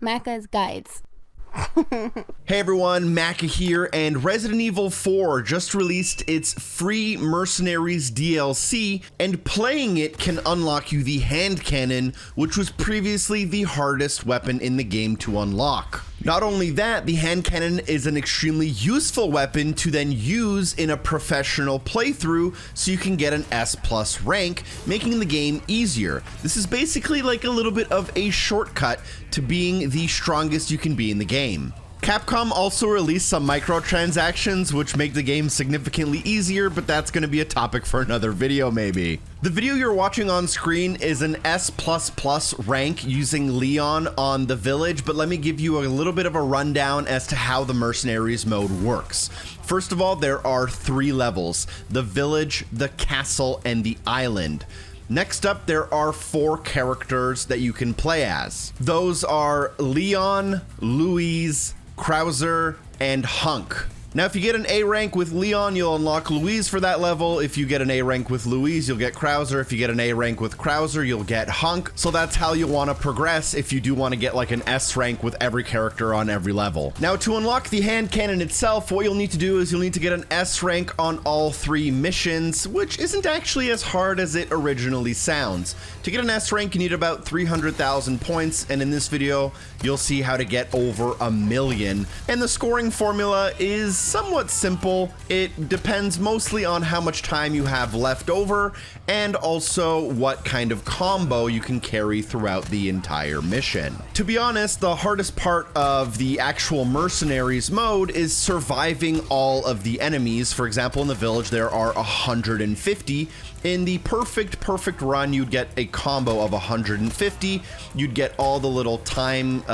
Macca's Guides. Hey everyone, Macca here, and Resident Evil 4 just released its free Mercenaries DLC, and playing it can unlock you the Handcannon, which was previously the hardest weapon in the game to unlock. Not only that, the Handcannon is an extremely useful weapon to then use in a professional playthrough so you can get an S+ rank, making the game easier. This is basically like a little bit of a shortcut to being the strongest you can be in the game. Capcom also released some microtransactions which make the game significantly easier, but that's going to be a topic for another video maybe. The video you're watching on screen is an S++ rank using Leon on the village, but let me give you a little bit of a rundown as to how the Mercenaries mode works. First of all, there are 3 levels: the village, the castle, and the island. Next up, there are 4 characters that you can play as. Those are Leon, Louise, Krasuer, and Hunk. Now, if you get an A rank with Leon, you'll unlock Louise for that level. If you get an A rank with Louise, you'll get Krasuer. If you get an A rank with Krasuer, you'll get Hunk. So that's how you want to progress if you do want to get like an S rank with every character on every level. Now, to unlock the Handcannon itself, what you'll need to do is you'll need to get an S rank on all 3 missions, which isn't actually as hard as it originally sounds. To get an S rank, you need about 300,000 points, and in this video, you'll see how to get over 1,000,000. And the scoring formula is somewhat simple. It depends mostly on how much time you have left over and also what kind of combo you can carry throughout the entire mission. To be honest, the hardest part of the actual Mercenaries mode is surviving all of the enemies. For example, in the village, there are 150. In the perfect run, you'd get a combo of 150. You'd get all the little time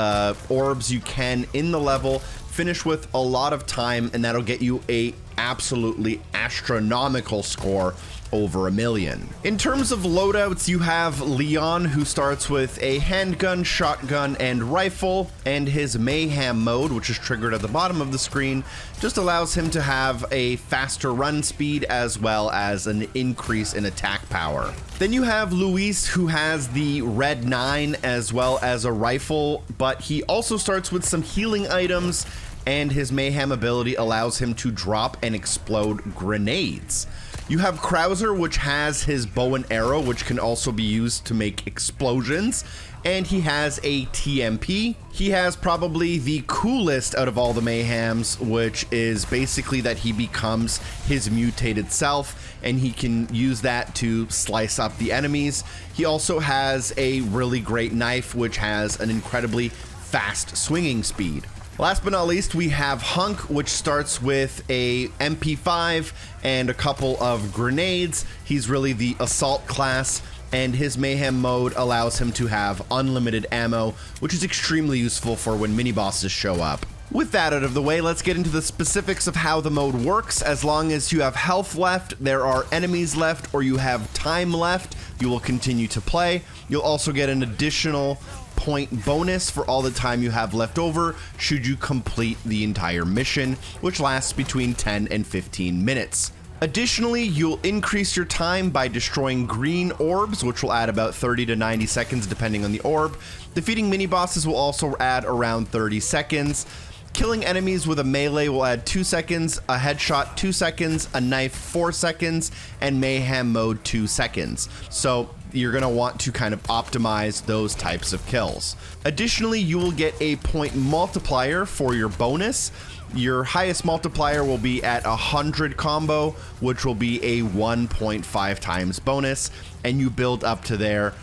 orbs you can in the level, finish with a lot of time, and that'll get you a absolutely astronomical score over 1,000,000. In terms of loadouts, you have Leon, who starts with a handgun, shotgun, and rifle, and his mayhem mode, which is triggered at the bottom of the screen, just allows him to have a faster run speed as well as an increase in attack power. Then you have Luis, who has the red 9 as well as a rifle, but he also starts with some healing items, and his mayhem ability allows him to drop and explode grenades. You have Krasuer, which has his bow and arrow, which can also be used to make explosions, and he has a TMP. He has probably the coolest out of all the mayhems, which is basically that he becomes his mutated self, and he can use that to slice up the enemies. He also has a really great knife, which has an incredibly fast swinging speed. Last but not least, we have Hunk, which starts with a MP5 and a couple of grenades. He's really the assault class, and his mayhem mode allows him to have unlimited ammo, which is extremely useful for when mini bosses show up. With that out of the way, let's get into the specifics of how the mode works. As long as you have health left, there are enemies left, or you have time left, you will continue to play. You'll also get an additional point bonus for all the time you have left over should you complete the entire mission, which lasts between 10 and 15 minutes. Additionally, you'll increase your time by destroying green orbs, which will add about 30 to 90 seconds depending on the orb. Defeating mini bosses will also add around 30 seconds. Killing enemies with a melee will add 2 seconds, a headshot 2 seconds, a knife 4 seconds, and mayhem mode 2 seconds. So you're going to want to kind of optimize those types of kills. Additionally, you will get a point multiplier for your bonus. Your highest multiplier will be at 100 combo, which will be a 1.5 times bonus, and you build up to there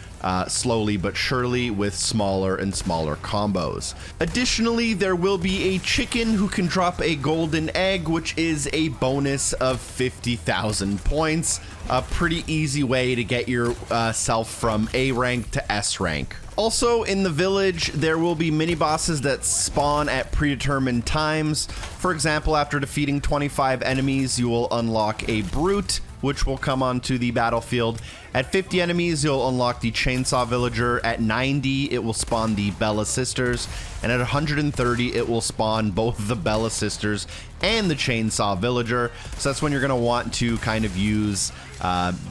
slowly but surely with smaller and smaller combos. Additionally, there will be a chicken who can drop a golden egg, which is a bonus of 50,000 points. A pretty easy way to get yourself from A rank to S rank. Also, in the village, there will be mini bosses that spawn at predetermined times. For example, after defeating 25 enemies, you will unlock a brute, which will come onto the battlefield, At 50 enemies, you'll unlock the Chainsaw Villager. At 90, it will spawn the Bella Sisters. And at 130, it will spawn both the Bella Sisters and the Chainsaw Villager. So that's when you're going to want to kind of use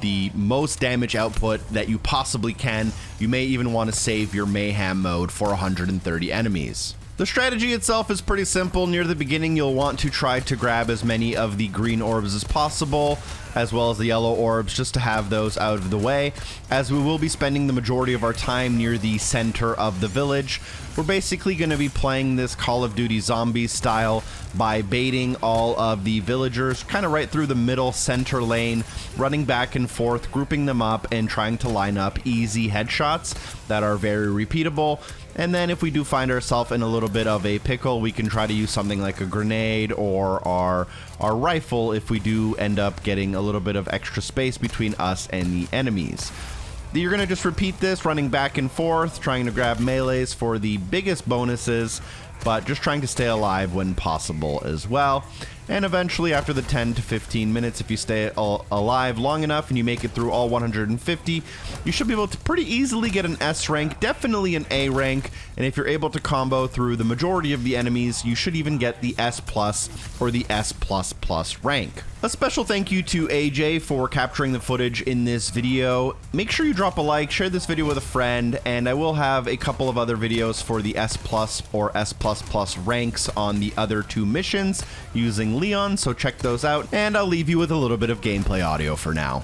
the most damage output that you possibly can. You may even want to save your Mayhem mode for 130 enemies. The strategy itself is pretty simple. Near the beginning, you'll want to try to grab as many of the green orbs as possible, as well as the yellow orbs, just to have those out of the way, as we will be spending the majority of our time near the center of the village. We're basically going to be playing this Call of Duty Zombies style by baiting all of the villagers kind of right through the middle center lane, running back and forth, grouping them up, and trying to line up easy headshots that are very repeatable. And then if we do find ourselves in a little bit of a pickle, we can try to use something like a grenade or our rifle if we do end up getting a little bit of extra space between us and the enemies. You're going to just repeat this, running back and forth, trying to grab melees for the biggest bonuses, but just trying to stay alive when possible as well. And eventually, after the 10 to 15 minutes, if you stay alive long enough and you make it through all 150, you should be able to pretty easily get an S rank, definitely an A rank, and if you're able to combo through the majority of the enemies, you should even get the S+ or the S++ rank. A special thank you to AJ for capturing the footage in this video. Make sure you drop a like, share this video with a friend, and I will have a couple of other videos for the S+ or S++ ranks on the other two missions using Leon, so check those out, and I'll leave you with a little bit of gameplay audio for now.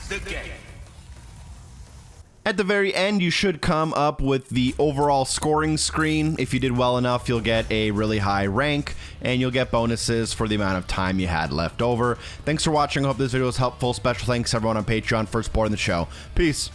the game. At the very end, you should come up with the overall scoring screen. If you did well enough, you'll get a really high rank, and you'll get bonuses for the amount of time you had left over. Thanks for watching. I hope this video was helpful. Special thanks to everyone on Patreon for supporting the show. Peace.